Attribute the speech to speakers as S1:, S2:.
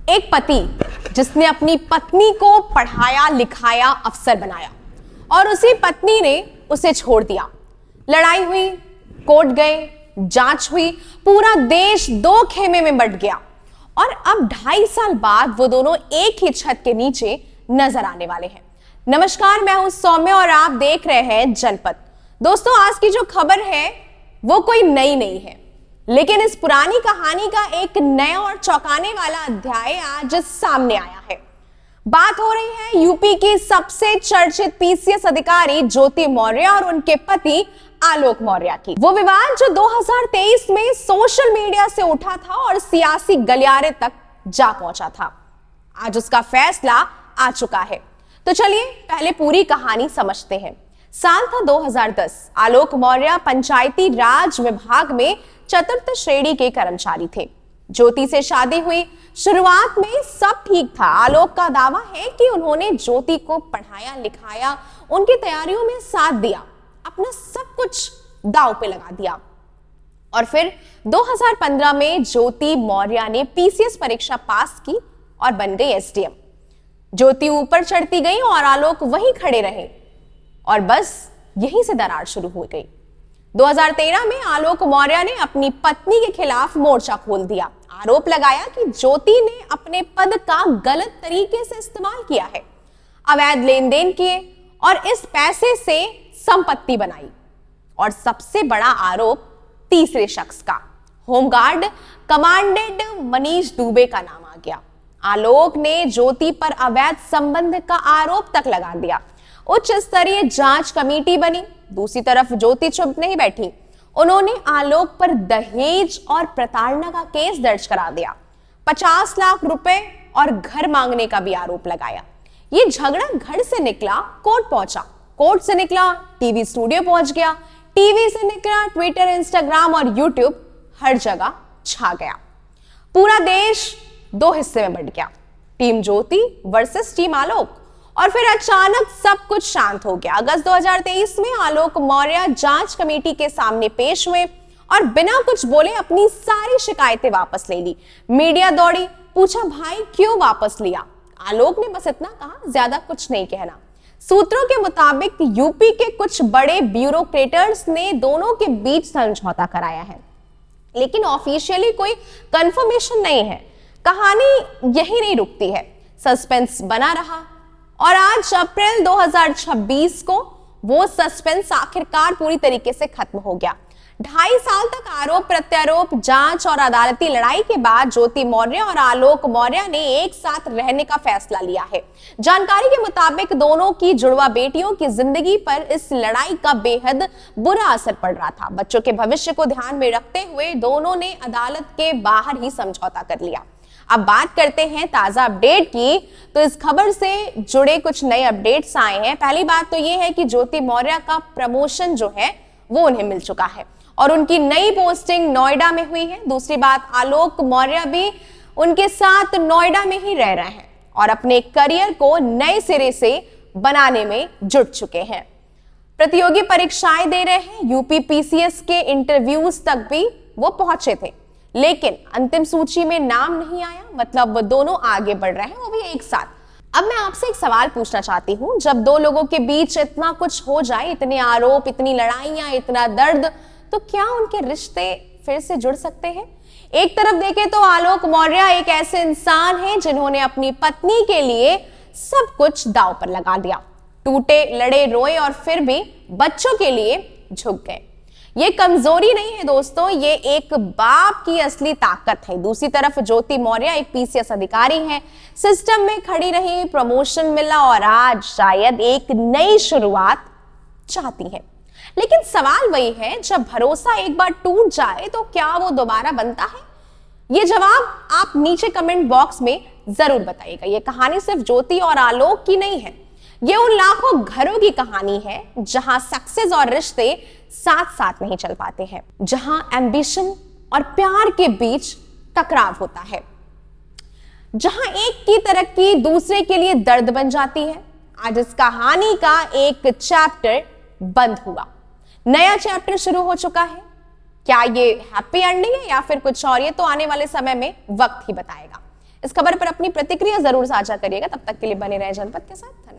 S1: एक पति जिसने अपनी पत्नी को पढ़ाया लिखाया अफसर बनाया और उसी पत्नी ने उसे छोड़ दिया। लड़ाई हुई, कोर्ट गए, जांच हुई, पूरा देश दो खेमे में बंट गया और अब 2.5 साल बाद वो दोनों एक ही छत के नीचे नजर आने वाले हैं। नमस्कार, मैं हूं सौम्य और आप देख रहे हैं जनपद। दोस्तों, आज की जो खबर है वो कोई नई नहीं है, लेकिन इस पुरानी कहानी का एक नया और चौंकाने वाला अध्याय आज सामने आया है। बात हो रही है यूपी की सबसे चर्चित पीसीएस अधिकारी ज्योति मौर्य और उनके पति आलोक मौर्य की। वो विवाद जो 2023 में सोशल मीडिया से उठा था और सियासी गलियारे तक जा पहुंचा था, आज उसका फैसला आ चुका है। तो चलिए पहले पूरी कहानी समझते हैं। साल था 2010। आलोक मौर्य पंचायती राज विभाग में चतुर्थ श्रेणी के कर्मचारी थे। ज्योति से शादी हुई। शुरुआत में सब ठीक था। आलोक का दावा है कि उन्होंने ज्योति को पढ़ाया लिखाया, उनकी तैयारियों में साथ दिया, अपना सब कुछ दांव पे लगा दिया। और फिर 2015 में ज्योति मौर्य ने पीसीएस परीक्षा पास की और बन गई एसडीएम। ज्योति ऊपर चढ़ती गई और आलोक वहीं खड़े रहे और बस यहीं से दरार शुरू हो गई। 2013 में आलोक मौर्य ने अपनी पत्नी के खिलाफ मोर्चा खोल दिया। आरोप लगाया कि ज्योति ने अपने पद का गलत तरीके से इस्तेमाल किया है, अवैध लेन देन किए और इस पैसे से संपत्ति बनाई। और सबसे बड़ा आरोप तीसरे शख्स का, होमगार्ड कमांडेंट मनीष दुबे का नाम आ गया। आलोक ने ज्योति पर अवैध संबंध का आरोप तक लगा दिया। उच्च स्तरीय जांच कमेटी बनी। दूसरी तरफ ज्योति चुप नहीं बैठी। उन्होंने आलोक पर दहेज और प्रताड़ना का केस दर्ज करा दिया। 50 लाख रुपए और घर मांगने का भी आरोप लगाया। ये झगड़ा घर से निकला कोर्ट पहुंचा, कोर्ट से निकला टीवी स्टूडियो पहुंच गया, टीवी से निकला ट्विटर, इंस्टाग्राम और यूट्यूब, हर जगह छा गया। पूरा देश दो हिस्से में बंट गया, टीम ज्योति वर्सेस टीम आलोक। और फिर अचानक सब कुछ शांत हो गया। अगस्त 2023 में आलोक मौर्य जांच कमेटी के सामने पेश हुए और बिना कुछ बोले अपनी सारी शिकायतें वापस ले ली। मीडिया दौड़ी, पूछा भाई क्यों वापस लिया? आलोक ने बस इतना कहा, ज्यादा कुछ नहीं कहना। सूत्रों के मुताबिक यूपी के कुछ बड़े ब्यूरोक्रेटर्स ने दोनों के बीच समझौता कराया है, लेकिन ऑफिशियली कोई कंफर्मेशन नहीं है। कहानी यही नहीं रुकती है, सस्पेंस बना रहा और आज अप्रैल 2026 को वो सस्पेंस आखिरकार पूरी तरीके से खत्म हो गया। 2.5 साल तक आरोप प्रत्यारोप, जांच और अदालती लड़ाई के बाद ज्योति मौर्य और आलोक मौर्य ने एक साथ रहने का फैसला लिया है। जानकारी के मुताबिक दोनों की जुड़वा बेटियों की जिंदगी पर इस लड़ाई का बेहद बुरा असर पड़ रहा था। बच्चों के भविष्य को ध्यान में रखते हुए दोनों ने अदालत के बाहर ही समझौता कर लिया। अब बात करते हैं ताजा अपडेट की, तो इस खबर से जुड़े कुछ नए अपडेट्स आए हैं। पहली बात तो ये है कि ज्योति मौर्य का प्रमोशन जो है वो उन्हें मिल चुका है और उनकी नई पोस्टिंग नोएडा में हुई है। दूसरी बात, आलोक मौर्य भी उनके साथ नोएडा में ही रह रहे हैं और अपने करियर को नए सिरे से बनाने में जुट चुके हैं। प्रतियोगी परीक्षाएं दे रहे हैं। यूपी पीसीएस के इंटरव्यूज तक भी वो पहुंचे थे, लेकिन अंतिम सूची में नाम नहीं आया। मतलब वो दोनों आगे बढ़ रहे हैं, वो भी एक साथ। अब मैं आपसे एक सवाल पूछना चाहती हूँ, जब दो लोगों के बीच इतना कुछ हो जाए, इतने आरोप, इतनी लड़ाइयां, इतना दर्द, तो क्या उनके रिश्ते फिर से जुड़ सकते हैं? एक तरफ देखें तो आलोक मौर्य एक ऐसे इंसान हैं जिन्होंने अपनी पत्नी के लिए सब कुछ दांव पर लगा दिया। टूटे, लड़े, रोए और फिर भी बच्चों के लिए झुक गए। ये कमजोरी नहीं है दोस्तों, ये एक बाप की असली ताकत है। दूसरी तरफ ज्योति मौर्य एक पीसीएस अधिकारी हैं, सिस्टम में खड़ी रही, प्रमोशन मिला और आज शायद एक नई शुरुआत चाहती हैं। लेकिन सवाल वही है, जब भरोसा एक बार टूट जाए तो क्या वो दोबारा बनता है? ये जवाब आप नीचे कमेंट बॉक्स में जरूर बताइएगा। ये कहानी सिर्फ ज्योति और आलोक की नहीं है, ये उन लाखों घरों की कहानी है जहां सक्सेस और रिश्ते साथ साथ नहीं चल पाते हैं, जहां एम्बिशन और प्यार के बीच टकराव होता है, जहां एक की तरक्की दूसरे के लिए दर्द बन जाती है। आज इस कहानी का एक चैप्टर बंद हुआ, नया चैप्टर शुरू हो चुका है। क्या ये हैप्पी एंडिंग है या फिर कुछ और, ये तो आने वाले समय में वक्त ही बताएगा। इस खबर पर अपनी प्रतिक्रिया जरूर साझा करिएगा। तब तक के लिए बने रहे जनपद के साथ।